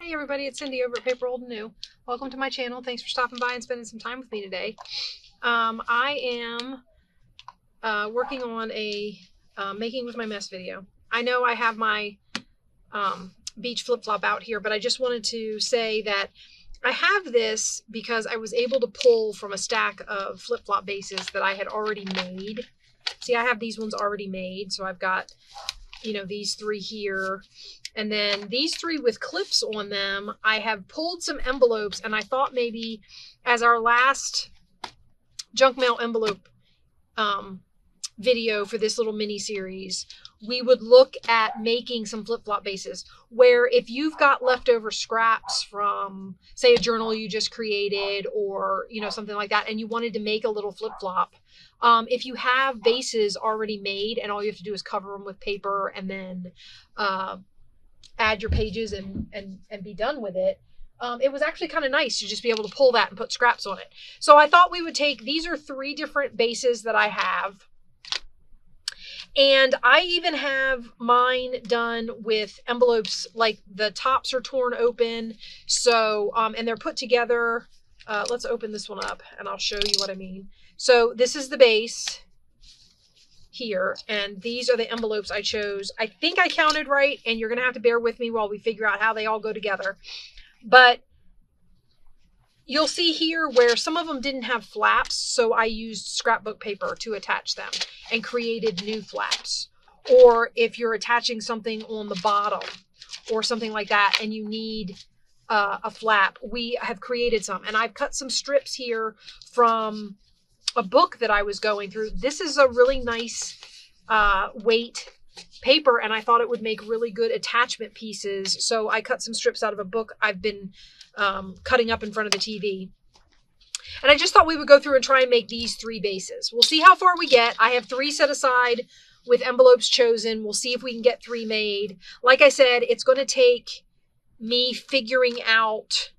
Hey everybody, it's Cindy over at paper.old.new. Welcome to my channel. Thanks for stopping by and spending some time with me today. I am working on a making with my mess video. I know I have my beach flip-flop out here, but I just wanted to say that I have this because I was able to pull from a stack of flip-flop bases that I had already made. See, I have these ones already made, so I've got, these three here. And then these three with clips on them, I have pulled some envelopes, and I thought maybe as our last junk mail envelope video for this little mini series, we would look at making some flip-flop bases where if you've got leftover scraps from, say, a journal you just created or, something like that, and you wanted to make a little flip-flop, if you have bases already made and all you have to do is cover them with paper and then add your pages and be done with it. It was actually kind of nice to just be able to pull that and put scraps on it. So I thought we would take, these are 3 different bases that I have. And I even have mine done with envelopes, like the tops are torn open. So, and they're put together. Let's open this one up and I'll show you what I mean. So this is the base here, and these are the envelopes I chose. I think I counted right, and you're gonna have to bear with me while we figure out how they all go together. But you'll see here where some of them didn't have flaps, so I used scrapbook paper to attach them and created new flaps. Or if you're attaching something on the bottom or something like that and you need a flap, we have created some, and I've cut some strips here from a book that I was going through. This is a really nice weight paper, and I thought it would make really good attachment pieces. So I cut some strips out of a book I've been cutting up in front of the TV. And I just thought we would go through and try and make these 3 bases. We'll see how far we get. I have 3 set aside with envelopes chosen. We'll see if we can get 3 made. Like I said, it's going to take me figuring out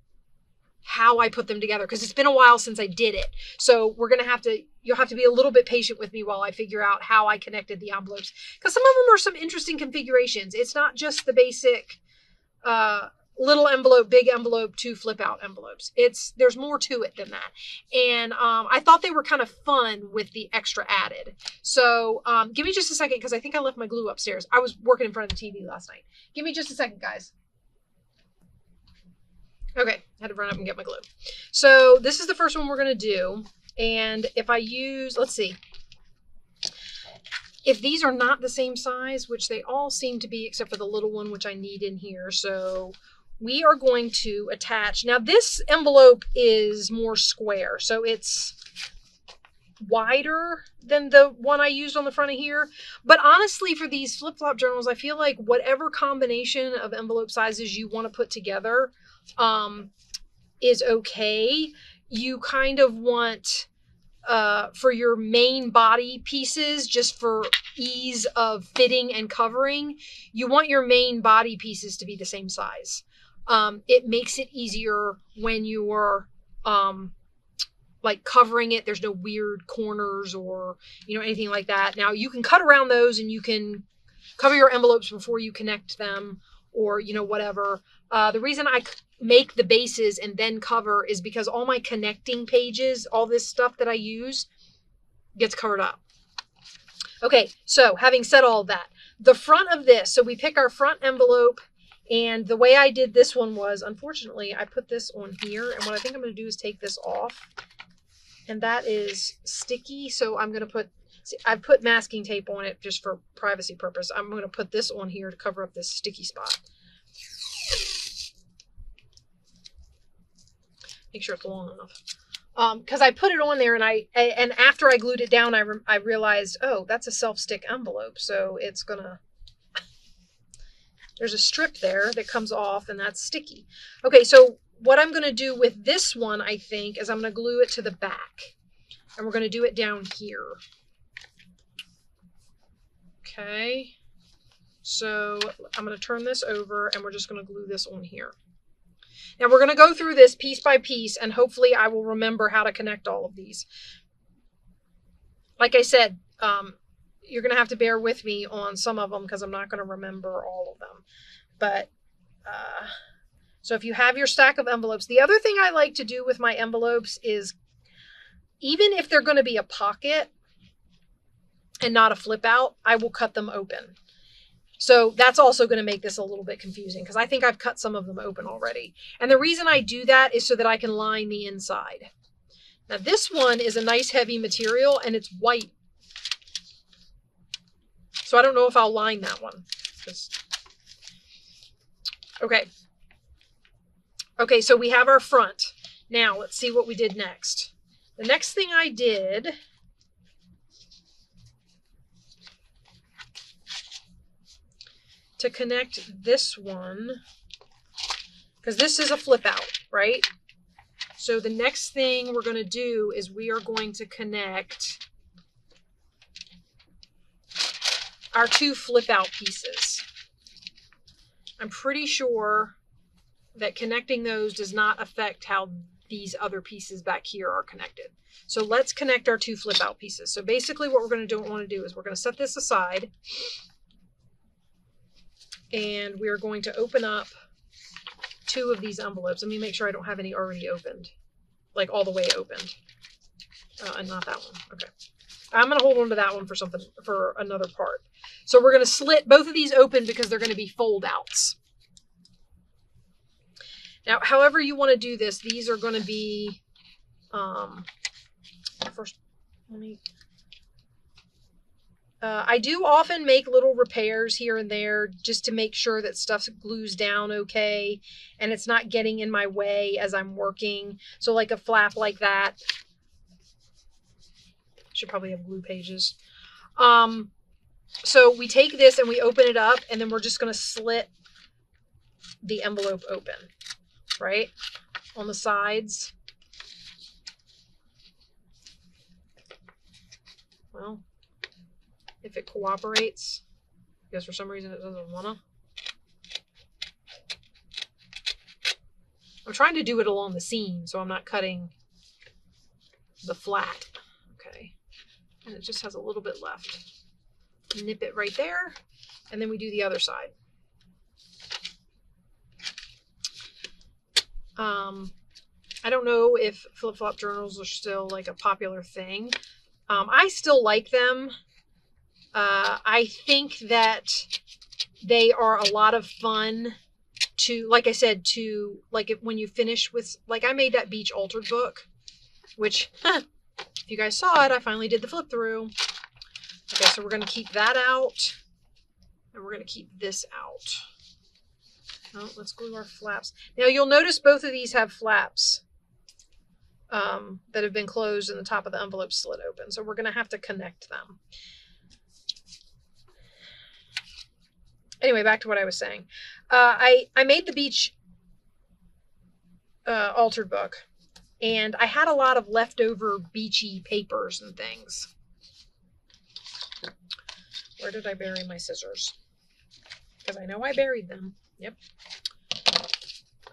how I put them together, because it's been a while since I did it. So you'll have to be a little bit patient with me while I figure out how I connected the envelopes, because some of them are some interesting configurations. It's not just the basic little envelope, big envelope, 2 flip out envelopes. There's more to it than that. And I thought they were kind of fun with the extra added. So give me just a second, because I think I left my glue upstairs. I was working in front of the TV last night. Give me just a second, guys. Okay, had to run up and get my glue. So this is the first one we're going to do. And if I use, let's see, if these are not the same size, which they all seem to be except for the little one, which I need in here. So we are going to attach. Now this envelope is more square, so it's wider than the one I used on the front of here. But honestly, for these flip-flop journals, I feel like whatever combination of envelope sizes you want to put together is okay. You kind of want for your main body pieces, just for ease of fitting and covering, you want your main body pieces to be the same size. It makes it easier when you're like covering it. There's no weird corners or anything like that. Now you can cut around those and you can cover your envelopes before you connect them, or whatever. The reason I make the bases and then cover is because all my connecting pages, all this stuff that I use, gets covered up. Okay, so having said all that, the front of this, so we pick our front envelope, and the way I did this one was, unfortunately, I put this on here, and what I think I'm going to do is take this off, and that is sticky, so I'm going to put, see, I've put masking tape on it just for privacy purpose. I'm going to put this on here to cover up this sticky spot. Make sure it's long enough. Because I put it on there, and after I glued it down, I realized, oh, that's a self-stick envelope, so it's gonna, there's a strip there that comes off, and that's sticky. Okay, so what I'm gonna do with this one, I think, is I'm gonna glue it to the back, and we're gonna do it down here. Okay, so I'm gonna turn this over, and we're just gonna glue this on here. Now we're going to go through this piece by piece, and hopefully I will remember how to connect all of these. Like I said, you're going to have to bear with me on some of them because I'm not going to remember all of them. But So if you have your stack of envelopes, the other thing I like to do with my envelopes is, even if they're going to be a pocket and not a flip out, I will cut them open. So that's also going to make this a little bit confusing because I think I've cut some of them open already. And the reason I do that is so that I can line the inside. Now this one is a nice heavy material and it's white. So I don't know if I'll line that one. Okay. Okay, so we have our front. Now let's see what we did next. The next thing I did to connect this one, because this is a flip out, right? So the next thing we're going to do is we are going to connect our two flip out pieces. I'm pretty sure that connecting those does not affect how these other pieces back here are connected. So let's connect our two flip out pieces. So basically what we're going to want to do is we're going to set this aside. And we're going to open up two of these envelopes. Let me make sure I don't have any already opened, like all the way opened. And not that one. Okay. I'm going to hold on to that one for another part. So we're going to slit both of these open because they're going to be fold outs. Now, however you want to do this, these are going to be, first, let me, I do often make little repairs here and there just to make sure that stuff glues down okay and it's not getting in my way as I'm working. So like a flap like that. Should probably have glue pages. So we take this and we open it up and then we're just going to slit the envelope open, right? On the sides. Well, if it cooperates, because for some reason it doesn't wanna. I'm trying to do it along the seam, so I'm not cutting the flat. Okay. And it just has a little bit left. Nip it right there, and then we do the other side. I don't know if flip-flop journals are still like a popular thing. I still like them. I think that they are a lot of fun to, like I said, to like when you finish with, like I made that beach altered book, which if you guys saw it, I finally did the flip through. Okay, so we're going to keep that out and we're going to keep this out. Oh, let's glue our flaps. Now you'll notice both of these have flaps that have been closed and the top of the envelope slit open. So we're going to have to connect them. Anyway, back to what I was saying. I made the beach altered book, and I had a lot of leftover beachy papers and things. Where did I bury my scissors? Because I know I buried them. Yep.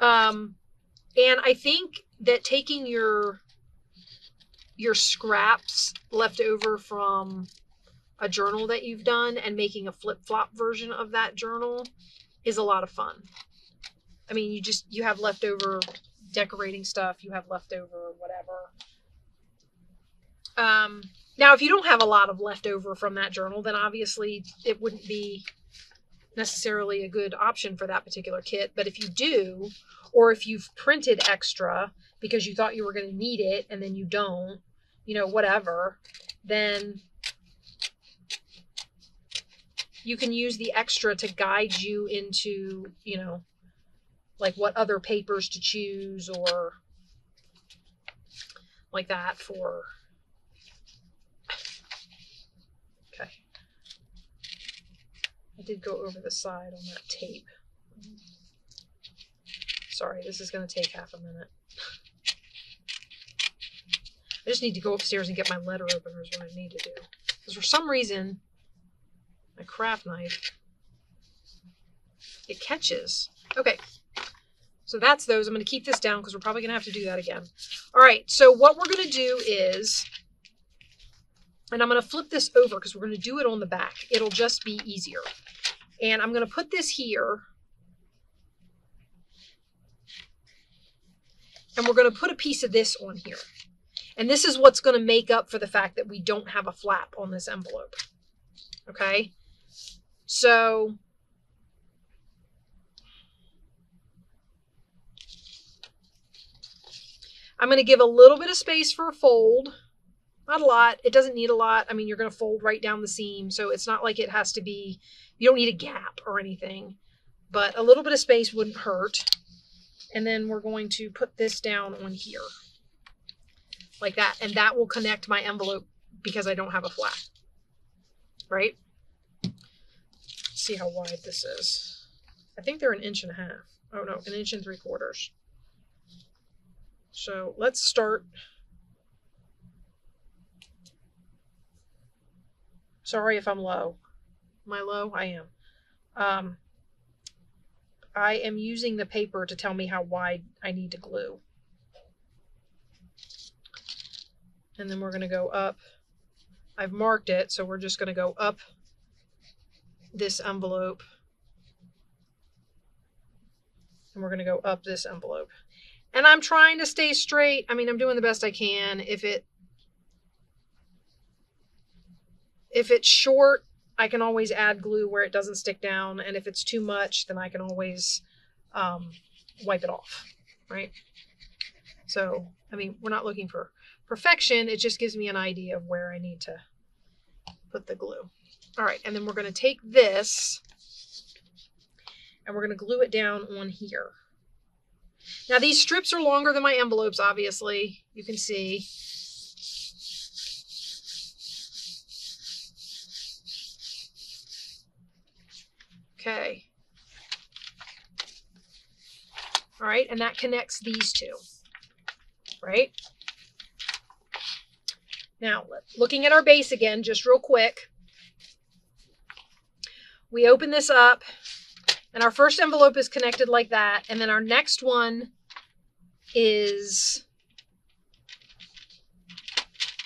And I think that taking your scraps left over from a journal that you've done and making a flip-flop version of that journal is a lot of fun. I mean, you have leftover decorating stuff, you have leftover whatever. Now, if you don't have a lot of leftover from that journal, then obviously it wouldn't be necessarily a good option for that particular kit. But if you do, or if you've printed extra because you thought you were going to need it and then you don't, you know, whatever, then you can use the extra to guide you into, you know, like what other papers to choose or like that for. Okay. I did go over the side on that tape. Sorry, this is going to take half a minute. I just need to go upstairs and get my letter opener is what I need to do. Because for some reason, my craft knife, it catches. Okay, so that's those. I'm going to keep this down because we're probably going to have to do that again. All right, so what we're going to do is, and I'm going to flip this over because we're going to do it on the back. It'll just be easier. And I'm going to put this here. And we're going to put a piece of this on here. And this is what's going to make up for the fact that we don't have a flap on this envelope. Okay? So I'm going to give a little bit of space for a fold. Not a lot. It doesn't need a lot. I mean, you're going to fold right down the seam, so it's not like it has to be, you don't need a gap or anything, but a little bit of space wouldn't hurt. And then we're going to put this down on here like that, and that will connect my envelope because I don't have a flap, right? Let's see how wide this is. I think they're 1.5 inches. Oh no, 1 3/4 inches. So let's start. Sorry if I'm low. Am I low? I am. I am using the paper to tell me how wide I need to glue. And then we're going to go up. I've marked it, so we're just going to go up this envelope. And we're going to go up this envelope. And I'm trying to stay straight. I mean, I'm doing the best I can. If it's short, I can always add glue where it doesn't stick down. And if it's too much, then I can always wipe it off, right? So, I mean, we're not looking for perfection. It just gives me an idea of where I need to put the glue. All right, and then we're going to take this and we're going to glue it down on here. Now, these strips are longer than my envelopes, obviously. You can see. Okay. All right, and that connects these two, right? Now, looking at our base again, just real quick. We open this up, and our first envelope is connected like that, and then our next one is,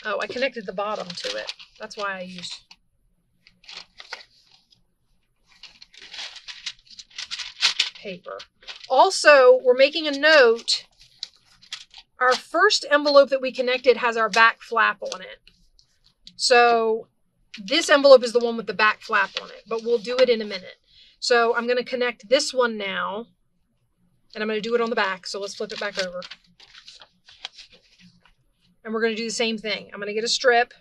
oh, I connected the bottom to it. That's why I used paper. Also, we're making a note. Our first envelope that we connected has our back flap on it. So this envelope is the one with the back flap on it, but we'll do it in a minute. So I'm going to connect this one now, and I'm going to do it on the back. So let's flip it back over. And we're going to do the same thing. I'm going to get a strip.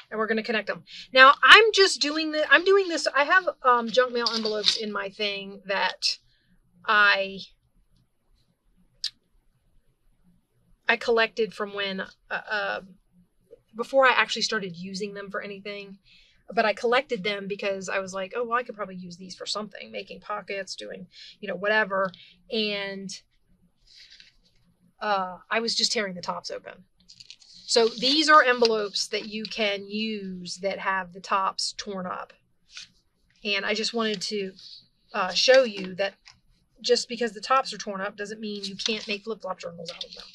And we're going to connect them. Now, I'm just doing this. I'm doing this. I have junk mail envelopes in my thing that I collected from when, before I actually started using them for anything. But I collected them because I was like, oh, well, I could probably use these for something, making pockets, doing, whatever. And I was just tearing the tops open. So these are envelopes that you can use that have the tops torn up. And I just wanted to show you that just because the tops are torn up doesn't mean you can't make flip-flop journals out of them.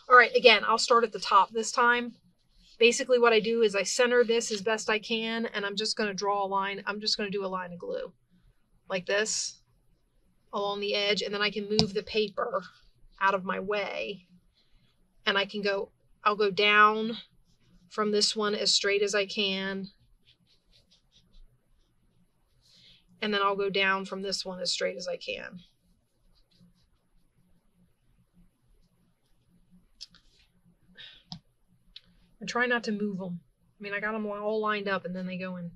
All right, again, I'll start at the top this time. Basically what I do is I center this as best I can, and I'm just going to draw a line. I'm just going to do a line of glue like this along the edge, and then I can move the paper out of my way, and I'll go down from this one as straight as I can. And then I'll go down from this one as straight as I can. And try not to move them. I mean, I got them all lined up, and then I go and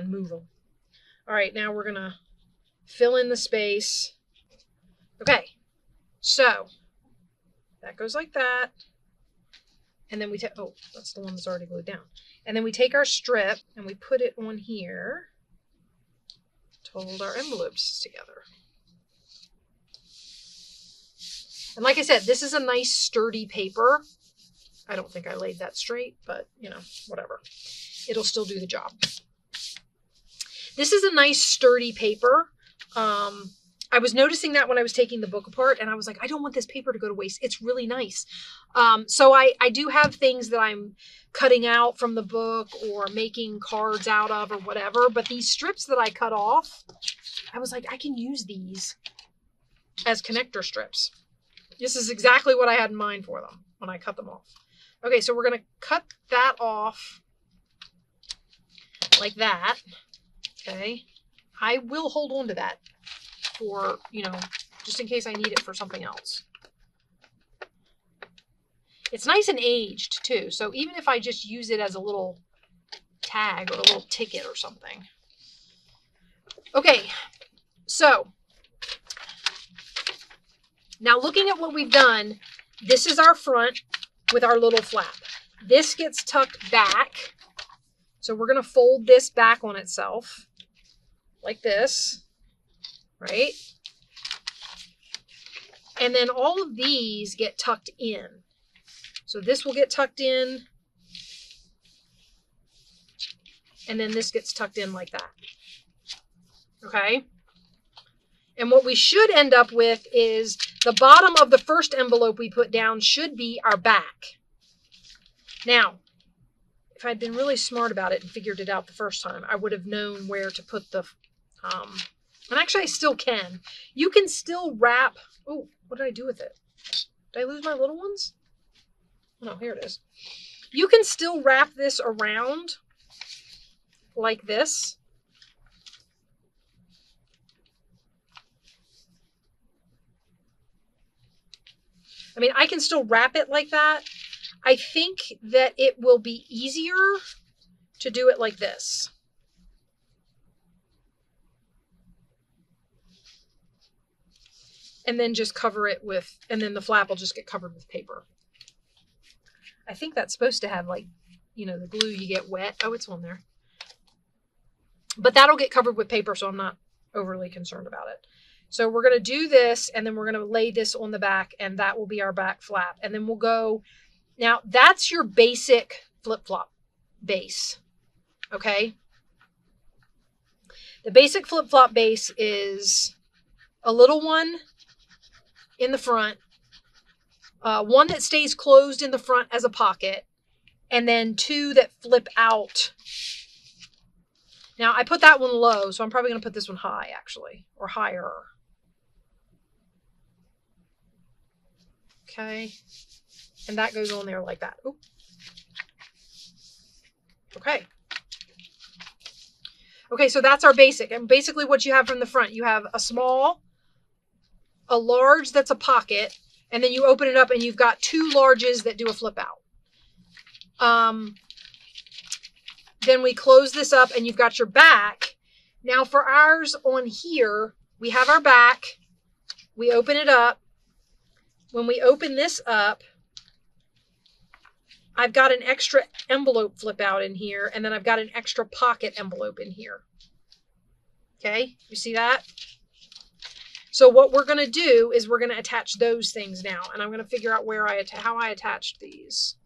move them. All right, now we're going to fill in the space. Okay, so that goes like that. And then we take, oh, that's the one that's already glued down. And then we take our strip and we put it on here to hold our envelopes together. And like I said, this is a nice sturdy paper. I don't think I laid that straight, but whatever. It'll still do the job. This is a nice sturdy paper. I was noticing that when I was taking the book apart, and I was like, I don't want this paper to go to waste. It's really nice. So I do have things that I'm cutting out from the book or making cards out of or whatever, but these strips that I cut off, I was like, I can use these as connector strips. This is exactly what I had in mind for them when I cut them off. Okay, so we're going to cut that off like that. Okay. I will hold on to that for, you know, just in case I need it for something else. It's nice and aged too. So even if I just use it as a little tag or a little ticket or something. Okay. So now looking at what we've done, this is our front with our little flap. This gets tucked back. So we're going to fold this back on itself like this, right? And then all of these get tucked in. So this will get tucked in. And then this gets tucked in like that. Okay? And what we should end up with is the bottom of the first envelope we put down should be our back. Now, if I'd been really smart about it and figured it out the first time, I would have known where to put the, and actually I still can. You can still wrap, oh, what did I do with it? Did I lose my little ones? No, here it is. You can still wrap this around like this. I mean, I can still wrap it like that. I think that it will be easier to do it like this. And then just cover it with, and then the flap will just get covered with paper. I think that's supposed to have, like, you know, the glue you get wet. Oh, it's on there. But that'll get covered with paper, so I'm not overly concerned about it. So we're going to do this, and then we're going to lay this on the back, and that will be our back flap. And then we'll go, now that's your basic flip-flop base, okay? The basic flip-flop base is a little one in the front, one that stays closed in the front as a pocket, and then two that flip out. Now, I put that one low, so I'm probably going to put this one high, actually, or higher. Okay. And that goes on there like that. Oop. Okay. Okay, so that's our basic. And basically what you have from the front, you have a small, a large that's a pocket, and then you open it up and you've got two larges that do a flip out. Then we close this up and you've got your back. Now for ours on here, we have our back. We open it up. When we open this up, I've got an extra envelope flip out in here, and then I've got an extra pocket envelope in here. Okay, you see that? So what we're going to do is we're going to attach those things now, and I'm going to figure out where how I attached these.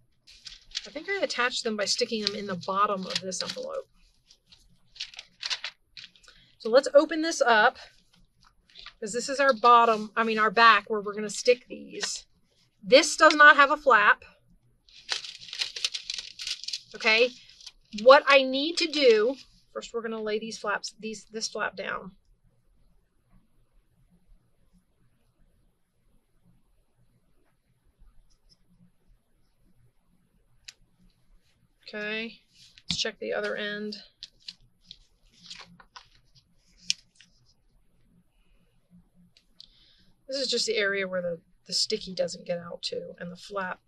I think I attached them by sticking them in the bottom of this envelope. So let's open this up, because this is our bottom, our back where we're going to stick these. This does not have a flap. Okay, what I need to do, first we're going to lay these flaps, this flap down. Okay, let's check the other end. This is just the area where the sticky doesn't get out to, and the flap,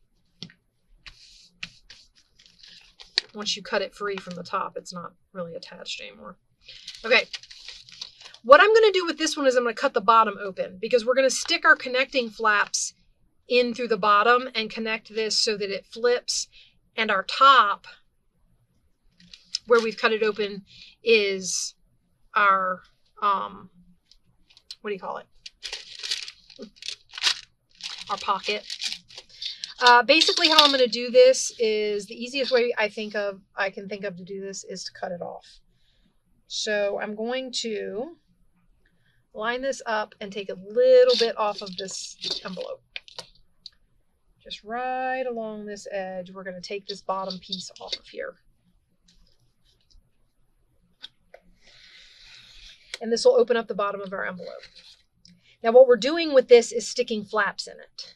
once you cut it free from the top, it's not really attached anymore. Okay, what I'm going to do with this one is I'm going to cut the bottom open, because we're going to stick our connecting flaps in through the bottom and connect this so that it flips, and our top, where we've cut it open, is our, what do you call it? Our pocket. Basically how I'm going to do this is, the easiest way I can think of to do this is to cut it off. So I'm going to line this up and take a little bit off of this envelope. Just right along this edge, we're going to take this bottom piece off of here. and this will open up the bottom of our envelope. Now what we're doing with this is sticking flaps in it.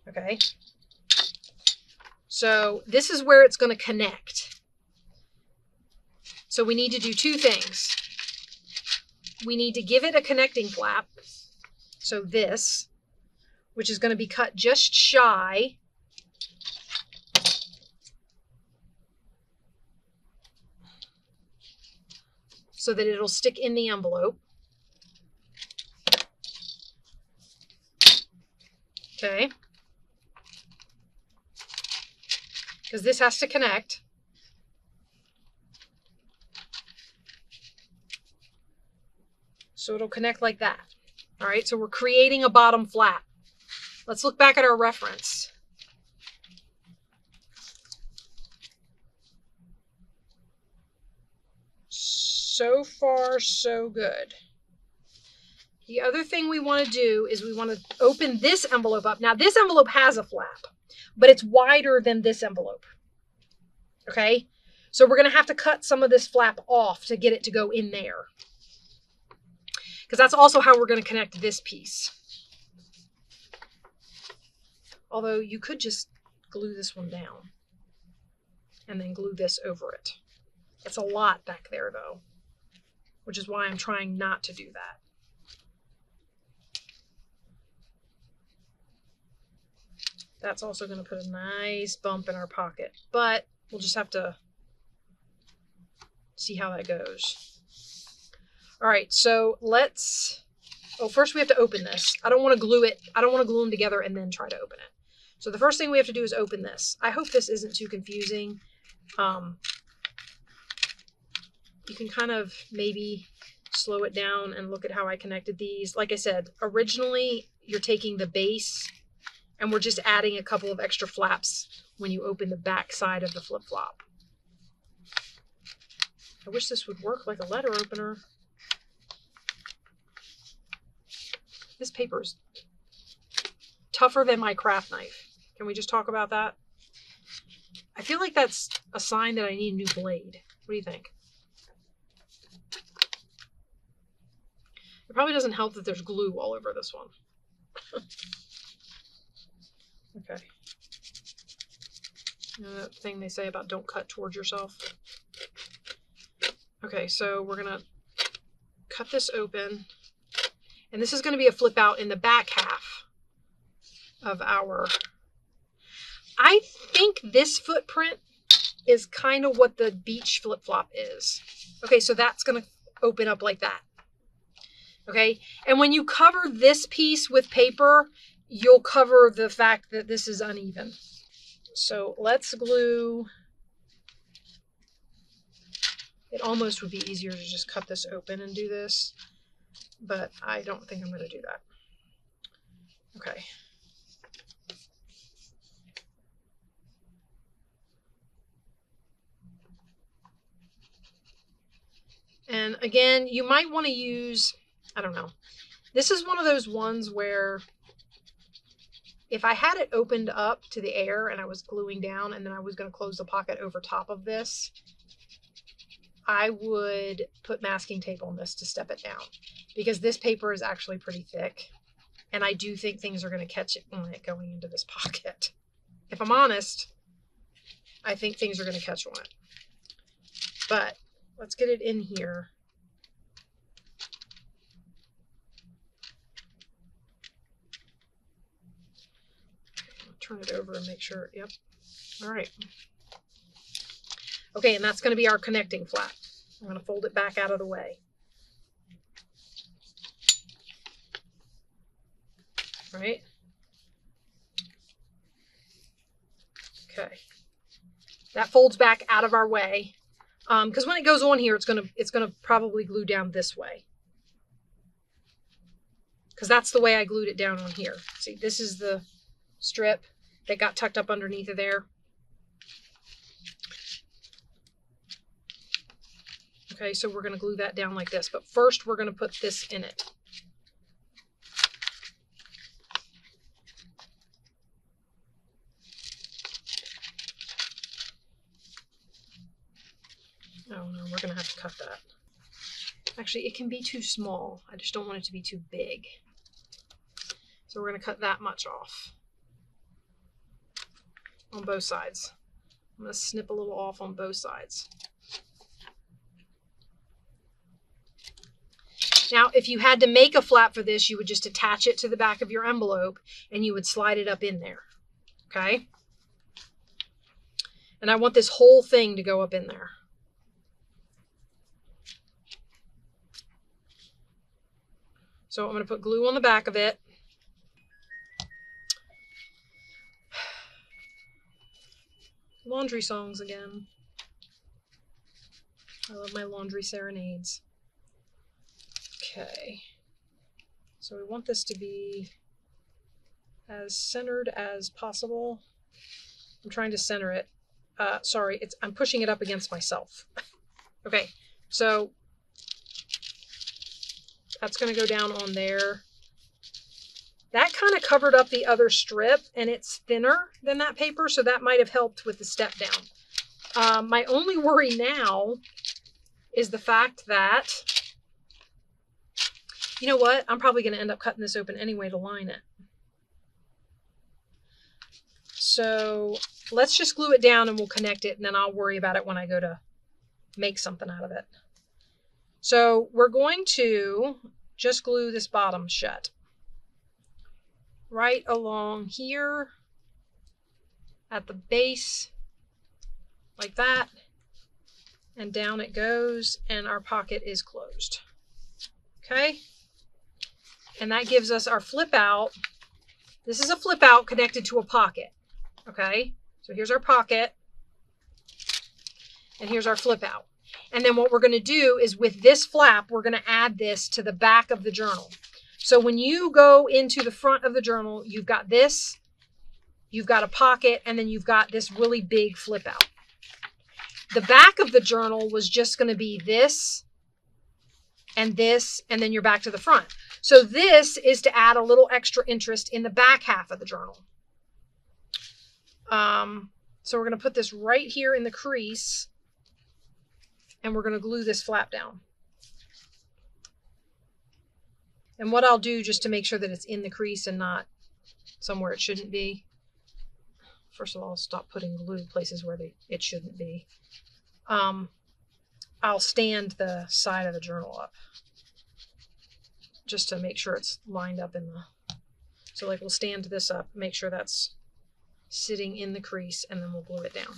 Okay. So this is where it's going to connect. So we need to do two things. We need to give it a connecting flap. So this, which is going to be cut just shy so that it'll stick in the envelope. Okay. Because this has to connect. So it'll connect like that. All right, so we're creating a bottom flap. Let's look back at our reference. So far, so good. The other thing we want to do is we want to open this envelope up. Now, this envelope has a flap, but it's wider than this envelope. Okay, so we're going to have to cut some of this flap off to get it to go in there. Because that's also how we're going to connect this piece. Although you could just glue this one down and then glue this over it. It's a lot back there though, which is why I'm trying not to do that. That's also going to put a nice bump in our pocket, but we'll just have to see how that goes. All right, so let's, first we have to open this. I don't want to glue it. I don't want to glue them together and then try to open it. So the first thing we have to do is open this. I hope this isn't too confusing. You can kind of maybe slow it down and look at how I connected these. Like I said, originally you're taking the base and we're just adding a couple of extra flaps when you open the back side of the flip-flop. I wish this would work like a letter opener. This paper is tougher than my craft knife. Can we just talk about that? I feel like that's a sign that I need a new blade. What do you think? It probably doesn't help that there's glue all over this one. Okay. You know that thing they say about don't cut towards yourself? Okay, so we're going to cut this open. And this is going to be a flip out in the back half of our... I think this footprint is kind of what the beach flip-flop is. Okay, so that's going to open up like that. Okay, and when you cover this piece with paper, you'll cover the fact that this is uneven. So let's glue. It almost would be easier to just cut this open and do this, but I don't think I'm going to do that. Okay. And again, you might want to use, I don't know. This is one of those ones where if I had it opened up to the air and I was gluing down and then I was going to close the pocket over top of this, I would put masking tape on this to step it down, because this paper is actually pretty thick. And I do think things are going to catch it on it going into this pocket. If I'm honest, I think things are going to catch on it. But let's get it in here. Turn it over and make sure, yep. All right. Okay, and that's going to be our connecting flap. I'm going to fold it back out of the way. Right? Okay. That folds back out of our way. Because when it goes on here, it's gonna probably glue down this way. Because that's the way I glued it down on here. See, this is the strip that got tucked up underneath of there. Okay, so we're going to glue that down like this. But first, we're going to put this in it. Oh no, we're gonna have to cut that. Actually, it can be too small. I just don't want it to be too big. So we're gonna cut that much off on both sides. I'm gonna snip a little off on both sides. Now, if you had to make a flap for this, you would just attach it to the back of your envelope and you would slide it up in there, okay? And I want this whole thing to go up in there. So I'm going to put glue on the back of it. Laundry songs again. I love my laundry serenades. Okay, so we want this to be as centered as possible. I'm trying to center it. Sorry, I'm pushing it up against myself. Okay, so that's going to go down on there. That kind of covered up the other strip, and it's thinner than that paper, so that might have helped with the step down. My only worry now is the fact that, you know what? I'm probably going to end up cutting this open anyway to line it. So let's just glue it down and we'll connect it, and then I'll worry about it when I go to make something out of it. So we're going to just glue this bottom shut. Right along here at the base, like that. And down it goes, and our pocket is closed. Okay? And that gives us our flip out. This is a flip out connected to a pocket. Okay? So here's our pocket. And here's our flip out. And then what we're going to do is with this flap, we're going to add this to the back of the journal. So when you go into the front of the journal, you've got this, you've got a pocket, and then you've got this really big flip out. The back of the journal was just going to be this, and then you're back to the front. So this is to add a little extra interest in the back half of the journal. So we're going to put this right here in the crease, and we're going to glue this flap down. And what I'll do just to make sure that it's in the crease and not somewhere it shouldn't be. First of all, I'll stop putting glue places where it shouldn't be. I'll stand the side of the journal up just to make sure it's lined up in the, so like we'll stand this up, make sure that's sitting in the crease, and then we'll glue it down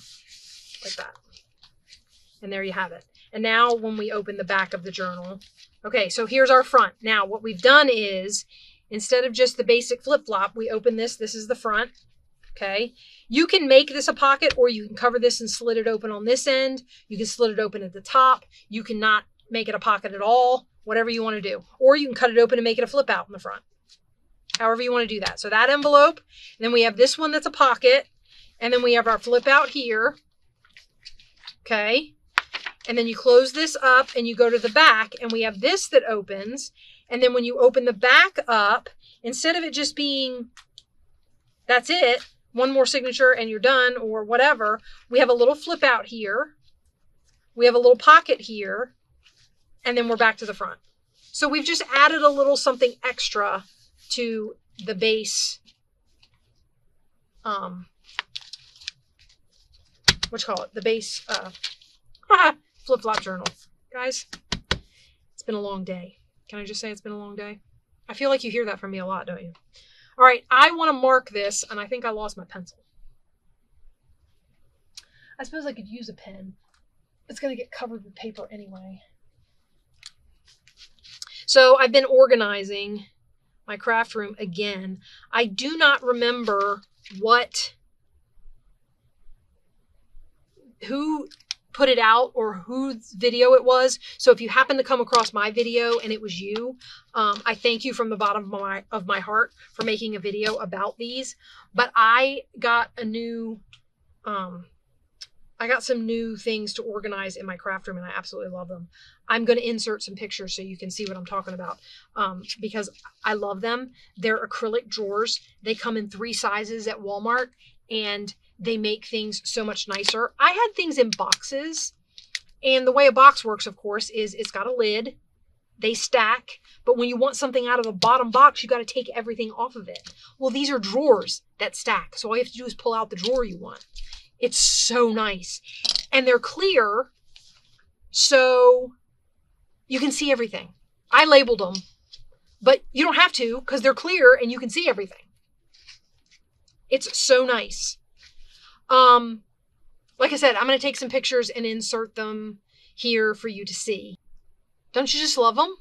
like that. And there you have it. And now when we open the back of the journal, okay, so here's our front. Now what we've done is, instead of just the basic flip-flop, we open this. This is the front, okay? You can make this a pocket, or you can cover this and slit it open on this end. You can slit it open at the top. You cannot make it a pocket at all, whatever you want to do. Or you can cut it open and make it a flip out in the front. However you want to do that. So that envelope, and then we have this one that's a pocket, and then we have our flip out here, okay? And then you close this up and you go to the back, and we have this that opens. And then when you open the back up, instead of it just being, that's it, one more signature and you're done or whatever, we have a little flip out here. We have a little pocket here, and then we're back to the front. So we've just added a little something extra to the base, the base, flip-flop journal. Guys, it's been a long day. Can I just say it's been a long day? I feel like you hear that from me a lot, don't you? All right, I want to mark this, and I think I lost my pencil. I suppose I could use a pen. It's going to get covered with paper anyway. So I've been organizing my craft room again. I do not remember who put it out or whose video it was. So if you happen to come across my video and it was you, I thank you from the bottom of my heart for making a video about these. But I got a new, I got some new things to organize in my craft room, and I absolutely love them. I'm going to insert some pictures so you can see what I'm talking about, because I love them. They're acrylic drawers. They come in 3 sizes at Walmart, and they make things so much nicer. I had things in boxes, And the way a box works, of course, is it's got a lid. They stack. But when you want something out of the bottom box, you got to take everything off of it. Well, these are drawers that stack. So all you have to do is pull out the drawer you want. It's so nice. And they're clear, so you can see everything. I labeled them, but you don't have to because they're clear and you can see everything. It's so nice. Like I said, I'm going to take some pictures and insert them here for you to see. Don't you just love them?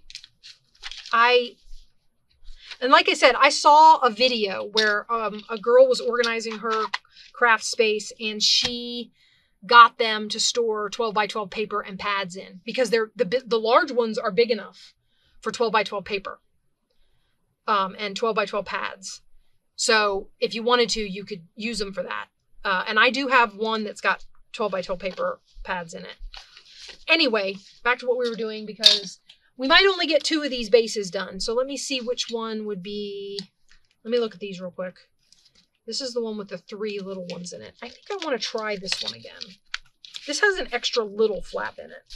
And like I said, I saw a video where a girl was organizing her craft space and she got them to store 12 by 12 paper and pads in because the large ones are big enough for 12 by 12 paper and 12 by 12 pads. So if you wanted to, you could use them for that. And I do have one that's got 12 by 12 paper pads in it. Anyway, back to what we were doing because we might only get 2 of these bases done. So let me see which one would be. Let me look at these real quick. This is the one with the 3 little ones in it. I think I want to try this one again. This has an extra little flap in it.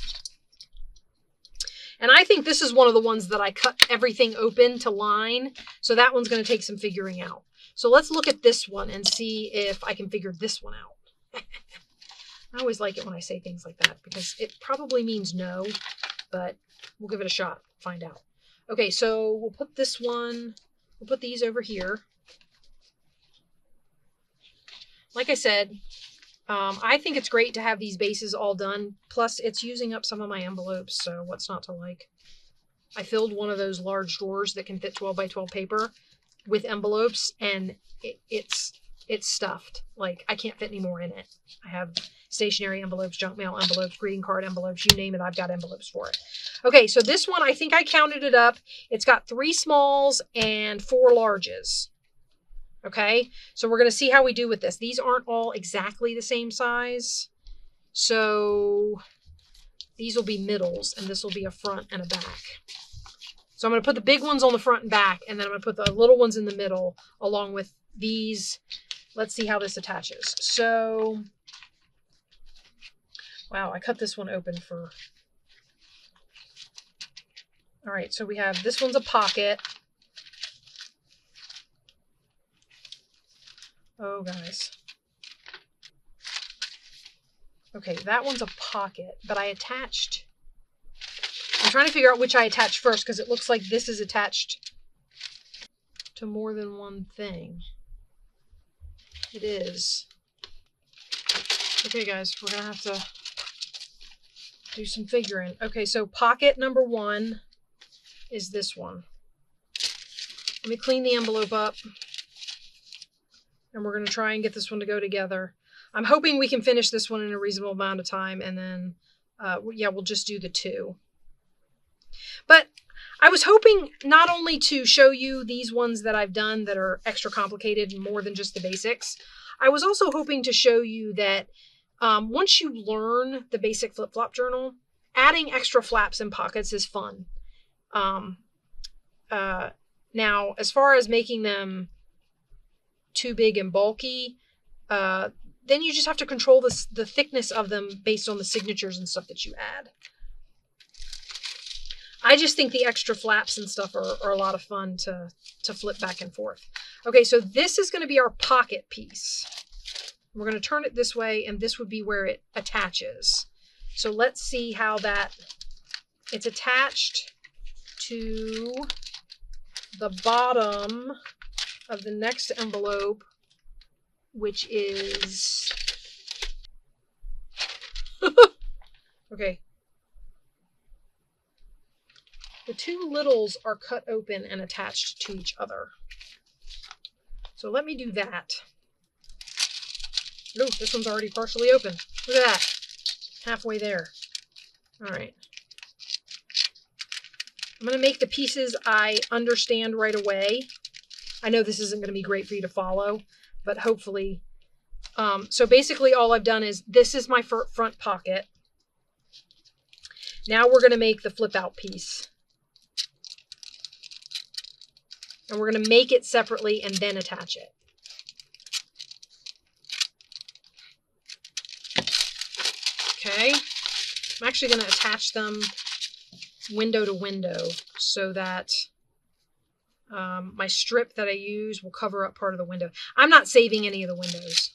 And I think this is one of the ones that I cut everything open to line. So that one's going to take some figuring out. So let's look at this one and see if I can figure this one out. I always like it when I say things like that because it probably means no, but we'll give it a shot, find out. Okay, so we'll put this one, we'll put these over here. Like I said, I think it's great to have these bases all done. Plus, it's using up some of my envelopes, so what's not to like? I filled one of those large drawers that can fit 12 by 12 paper with envelopes, and it's stuffed. Like, I can't fit any more in it. I have stationery envelopes, junk mail envelopes, greeting card envelopes, you name it, I've got envelopes for it. Okay, so this one, I think I counted it up. It's got 3 smalls and 4 larges. Okay, so we're going to see how we do with this. These aren't all exactly the same size. So these will be middles, and this will be a front and a back. So I'm going to put the big ones on the front and back, and then I'm going to put the little ones in the middle along with these. Let's see how this attaches. So, wow, I cut this one open for... All right, so we have, this one's a pocket. Oh, guys. Okay, that one's a pocket, but I attached... I'm trying to figure out which I attached first because it looks like this is attached to more than one thing. It is. Okay, guys, we're going to have to do some figuring. Okay, so pocket number 1 is this one. Let me clean the envelope up. And we're going to try and get this one to go together. I'm hoping we can finish this one in a reasonable amount of time. And then, yeah, we'll just do the 2. But I was hoping not only to show you these ones that I've done that are extra complicated and more than just the basics. I was also hoping to show you that once you learn the basic flip-flop journal, adding extra flaps and pockets is fun. Now, as far as making them too big and bulky, then you just have to control the thickness of them based on the signatures and stuff that you add. I just think the extra flaps and stuff are a lot of fun to flip back and forth. Okay, so this is going to be our pocket piece. We're going to turn it this way, and this would be where it attaches. So let's see how it's attached to the bottom of the next envelope, which is... Okay. The 2 littles are cut open and attached to each other. So let me do that. Oh, this one's already partially open. Look at that. Halfway there. All right. I'm going to make the pieces I understand right away. I know this isn't going to be great for you to follow, but hopefully. So basically all I've done is, this is my front pocket. Now we're going to make the flip out piece. And we're going to make it separately and then attach it. Okay. I'm actually going to attach them window to window so that my strip that I use will cover up part of the window. I'm not saving any of the windows.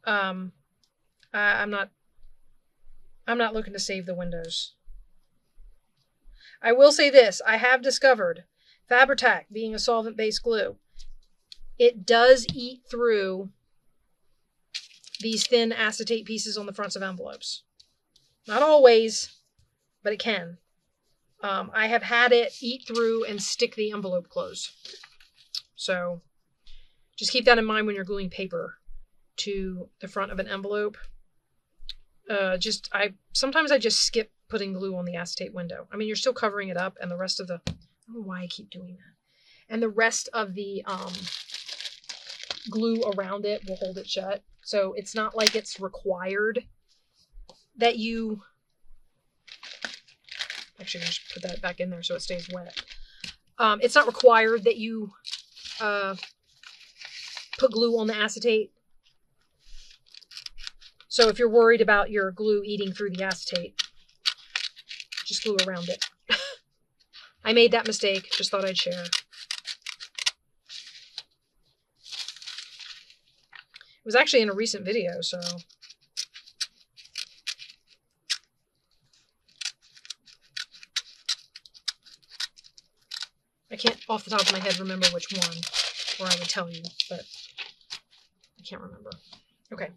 I'm not looking to save the windows. I will say this, I have discovered Fabri-Tac, being a solvent-based glue, it does eat through these thin acetate pieces on the fronts of envelopes. Not always, but it can. I have had it eat through and stick the envelope closed. So just keep that in mind when you're gluing paper to the front of an envelope. Sometimes I just skip putting glue on the acetate window. I mean, you're still covering it up, and the rest of the, I don't know why I keep doing that. And the rest of the glue around it will hold it shut. So it's not like it's required that you, actually I'm just put that back in there so it stays wet. It's not required that you put glue on the acetate. So if you're worried about your glue eating through the acetate, just glue around it. I made that mistake, just thought I'd share. It was actually in a recent video, so. I can't off the top of my head remember which one, or I would tell you, but I can't remember. Okay.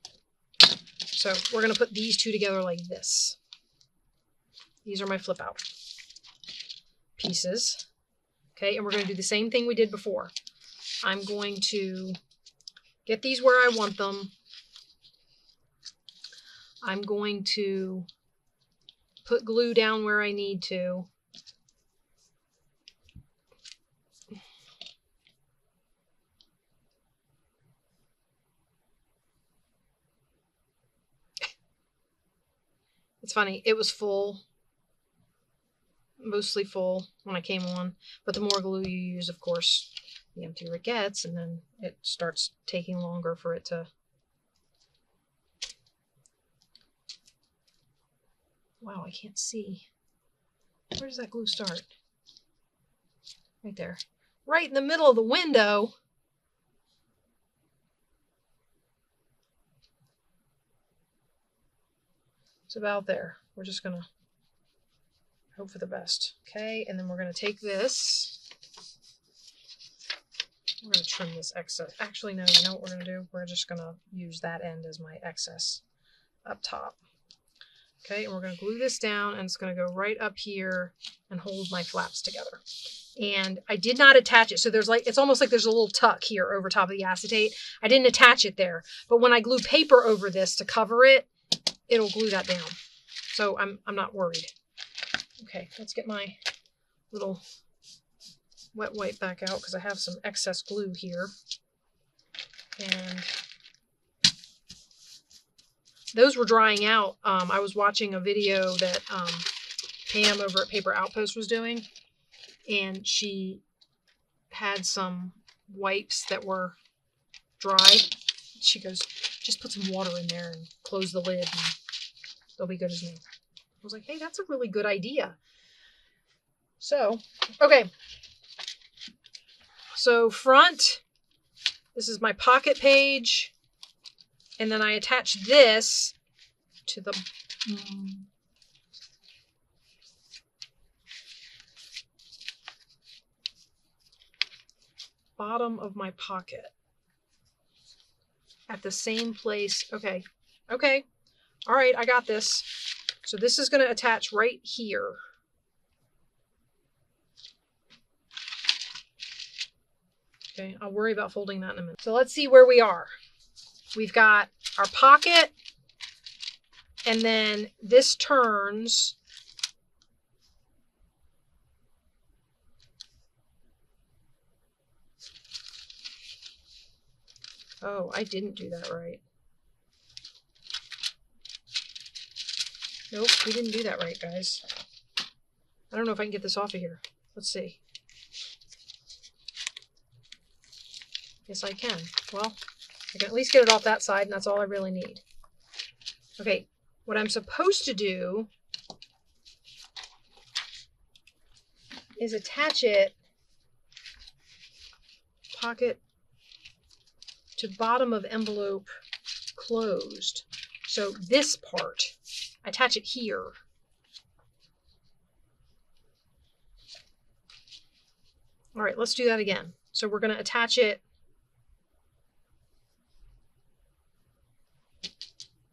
So we're going to put these two together like this. These are my flip out pieces. Okay, and we're going to do the same thing we did before. I'm going to get these where I want them. I'm going to put glue down where I need to. It's funny, it was full, mostly full when I came on, but the more glue you use, of course, the emptier it gets, and then it starts taking longer for it to. Wow, I can't see. Where does that glue start? Right there. Right in the middle of the window. It's about there. We're just going to hope for the best. Okay, and then we're going to take this. We're going to trim this excess. Actually, no, you know what we're going to do? We're just going to use that end as my excess up top. Okay, and we're going to glue this down, and it's going to go right up here and hold my flaps together. And I did not attach it, so there's like, it's almost like there's a little tuck here over top of the acetate. I didn't attach it there, but when I glue paper over this to cover it, it'll glue that down. So I'm not worried. Okay, let's get my little wet wipe back out because I have some excess glue here. And those were drying out. I was watching a video that Pam over at Paper Outpost was doing, and she had some wipes that were dry. She goes, just put some water in there and close the lid and they'll be good as new. I was like, hey, that's a really good idea. So, okay. So front, this is my pocket page. And then I attach this to the bottom of my pocket. At the same place. Okay. Okay. All right, I got this. So this is going to attach right here. Okay, I'll worry about folding that in a minute. So let's see where we are. We've got our pocket, and then this turns. Oh, I didn't do that right. Nope, we didn't do that right, guys. I don't know if I can get this off of here. Let's see. Yes, I can. Well, I can at least get it off that side, and that's all I really need. Okay, what I'm supposed to do is attach it pocket to bottom of envelope closed. So this part, I attach it here. All right, let's do that again. So we're going to attach it,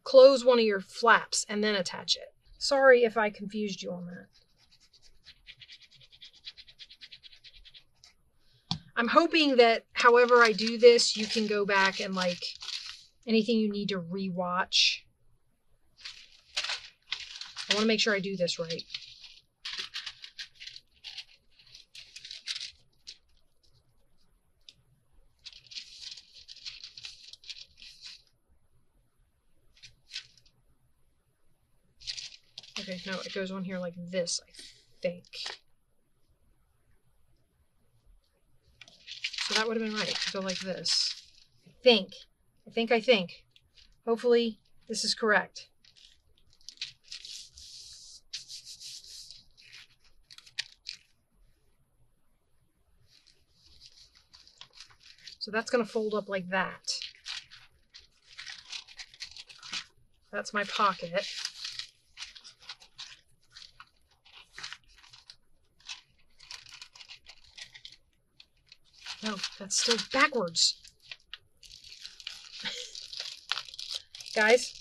close one of your flaps, and then attach it. Sorry if I confused you on that. I'm hoping that however I do this, you can go back and like anything you need to rewatch. I want to make sure I do this right. Okay, no, it goes on here like this, I think. So that would have been right. Go like this. I think. Hopefully this is correct. So that's going to fold up like that. That's my pocket. No, that's still backwards. Guys,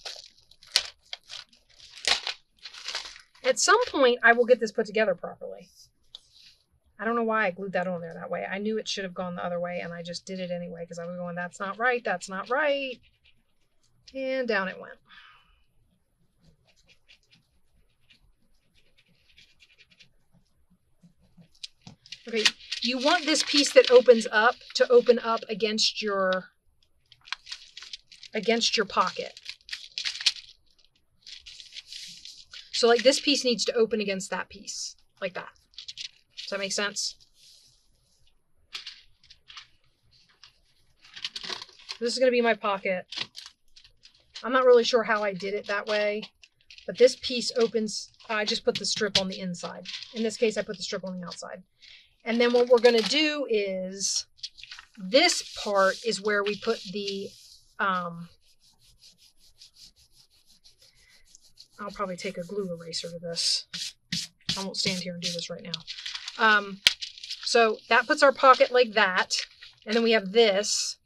at some point I will get this put together properly. I don't know why I glued that on there that way. I knew it should have gone the other way and I just did it anyway because I was going, that's not right, that's not right. And down it went. Okay, you want this piece that opens up to open up against your pocket. So like this piece needs to open against that piece, like that. Does that make sense? This is going to be my pocket. I'm not really sure how I did it that way, but this piece opens, I just put the strip on the inside. In this case, I put the strip on the outside. And then what we're going to do is, this part is where we put the, I'll probably take a glue eraser to this. I won't stand here and do this right now. So that puts our pocket like that. And then we have this.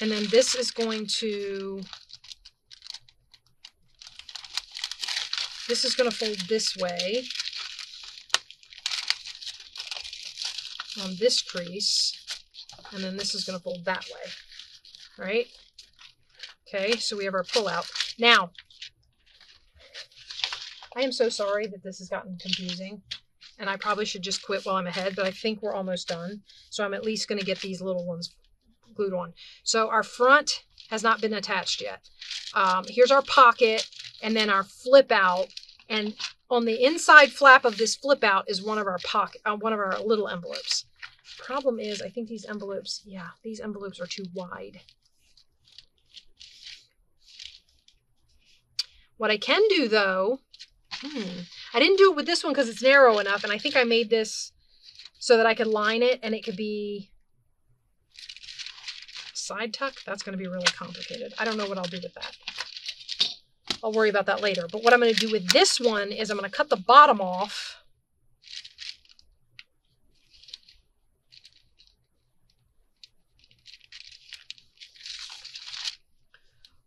And then this is going to fold this way on this crease. And then this is going to fold that way. Right? Okay, so we have our pull-out. Now, I am so sorry that this has gotten confusing, and I probably should just quit while I'm ahead, but I think we're almost done. So I'm at least going to get these little ones glued on. So our front has not been attached yet. Here's our pocket, and then our flip out, and on the inside flap of this flip out is one of our little envelopes. Problem is, I think these envelopes are too wide. What I can do though, I didn't do it with this one because it's narrow enough, and I think I made this so that I could line it and it could be side tuck. That's going to be really complicated. I don't know what I'll do with that. I'll worry about that later. But what I'm going to do with this one is I'm going to cut the bottom off.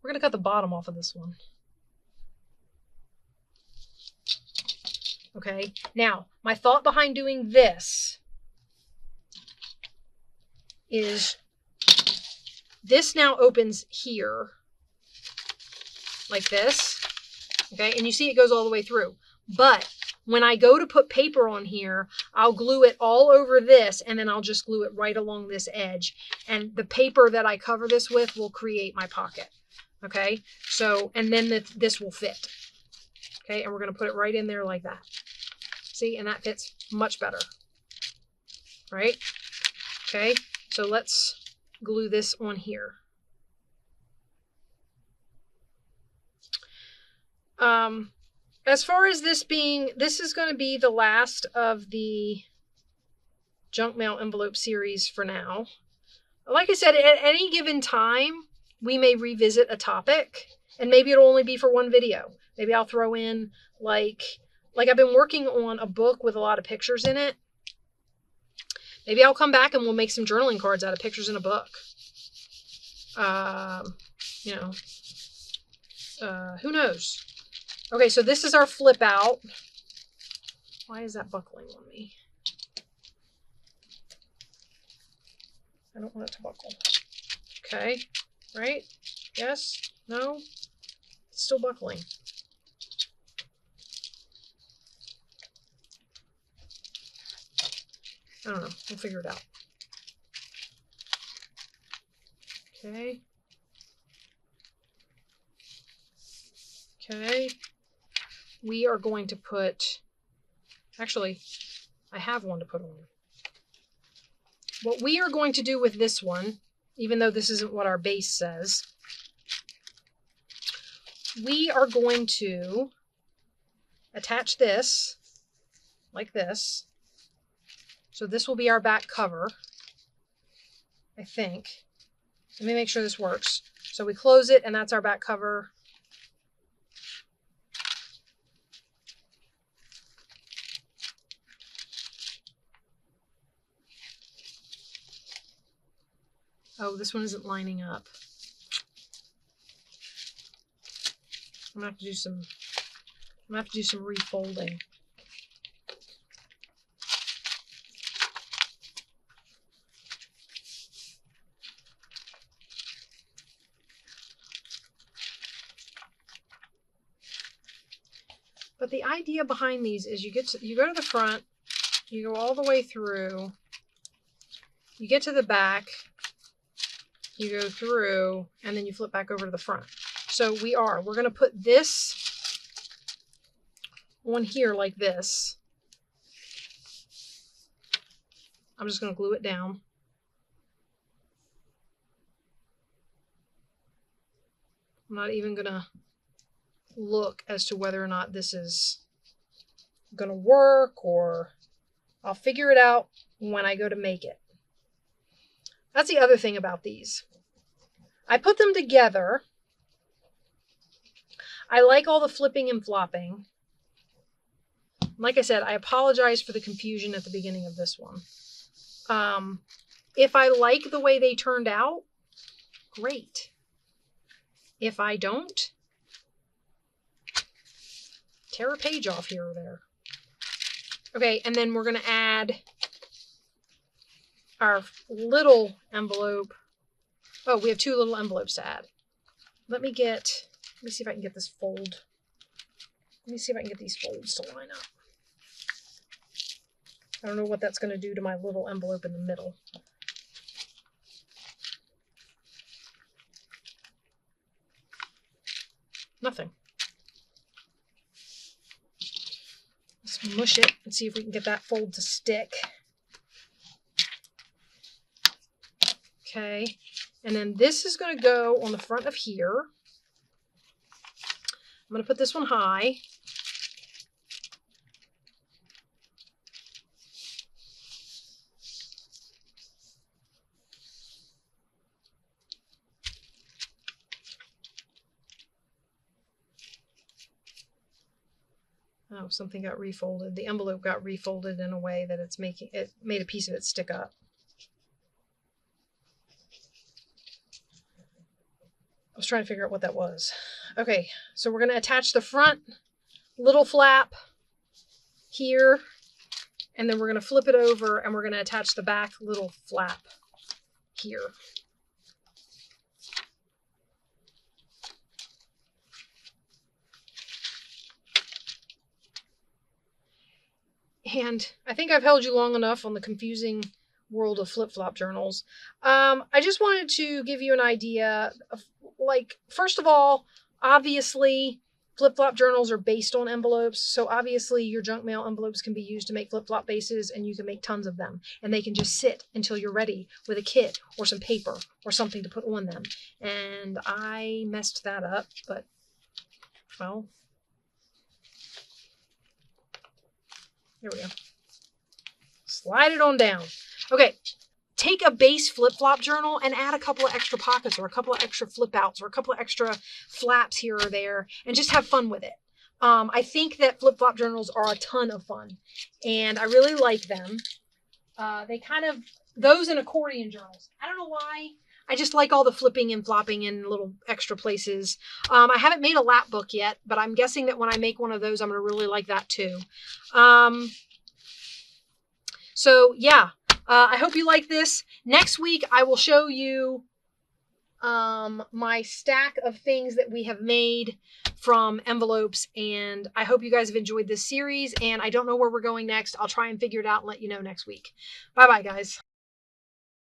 We're going to cut the bottom off of this one. Okay, now my thought behind doing this is this now opens here like this, okay, and you see it goes all the way through. But when I go to put paper on here, I'll glue it all over this, and then I'll just glue it right along this edge, and the paper that I cover this with will create my pocket. Okay, so, and then this will fit. Okay, and we're going to put it right in there like that. See, and that fits much better, right? Okay, so let's glue this on here. As far as this is going to be the last of the junk mail envelope series for now. Like I said, at any given time, we may revisit a topic, and maybe it'll only be for one video. Maybe I'll throw in, like I've been working on a book with a lot of pictures in it. Maybe I'll come back and we'll make some journaling cards out of pictures in a book. Who knows? Okay, so this is our flip out. Why is that buckling on me? I don't want it to buckle. Okay, right? Yes? No? It's still buckling. I don't know. We'll figure it out. Okay. Okay. We are going to put... Actually, I have one to put on. What we are going to do with this one, even though this isn't what our base says, we are going to attach this like this. So this will be our back cover, I think. Let me make sure this works. So we close it, and that's our back cover. Oh, this one isn't lining up. I'm gonna have to do some refolding. But the idea behind these is you go to the front, you go all the way through, you get to the back, you go through, and then you flip back over to the front. So we're going to put this on here like this. I'm just going to glue it down. I'm not even going to look as to whether or not this is going to work, or I'll figure it out when I go to make it. That's the other thing about these. I put them together. I like all the flipping and flopping. Like I said, I apologize for the confusion at the beginning of this one. If I like the way they turned out, great. If I don't, tear a page off here or there. Okay, and then we're going to add our little envelope. Oh, we have 2 little envelopes to add. Let me see if I can get this fold. Let me see if I can get these folds to line up. I don't know what that's going to do to my little envelope in the middle. Nothing. Let's mush it and see if we can get that fold to stick. Okay, and then this is going to go on the front of here. I'm going to put this one high. Oh, something got refolded. The envelope got refolded in a way that it made a piece of it stick up. I was trying to figure out what that was. Okay, so we're going to attach the front little flap here, and then we're going to flip it over, and we're going to attach the back little flap here. And I think I've held you long enough on the confusing world of flip-flop journals. I just wanted to give you an idea of, like, first of all, obviously flip-flop journals are based on envelopes, so obviously your junk mail envelopes can be used to make flip-flop bases, and you can make tons of them, and they can just sit until you're ready with a kit or some paper or something to put on them. And I messed that up, but, well, There we go. Slide it on down. Okay. Take a base flip-flop journal and add a couple of extra pockets or a couple of extra flip outs or a couple of extra flaps here or there and just have fun with it. I think that flip-flop journals are a ton of fun and I really like them. They kind of, those and accordion journals. I don't know why. I just like all the flipping and flopping in little extra places. I haven't made a lap book yet, but I'm guessing that when I make one of those, I'm going to really like that too. So yeah. I hope you like this. Next week, I will show you my stack of things that we have made from envelopes. And I hope you guys have enjoyed this series. And I don't know where we're going next. I'll try and figure it out and let you know next week. Bye-bye, guys.